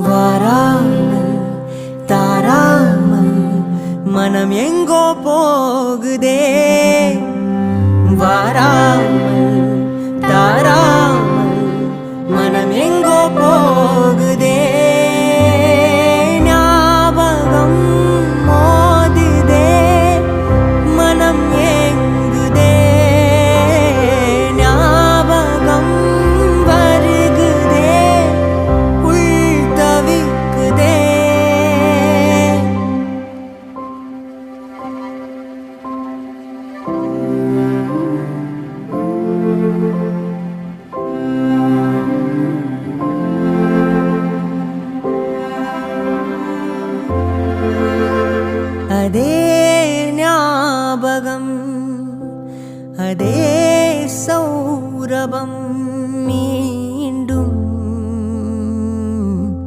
வாராமல் தாராமல் மனம் எங்கோ போகுதே. வாராமல் தாராமல் மனம் எங்கோ போகுதே. ஞாபகம் மோதுதே, மனம் ஏங்குதே. ஞாபகம் வருகுதே, உள் தவிக்குதே. அதே ஞாபகம், அதே சௌரபம்.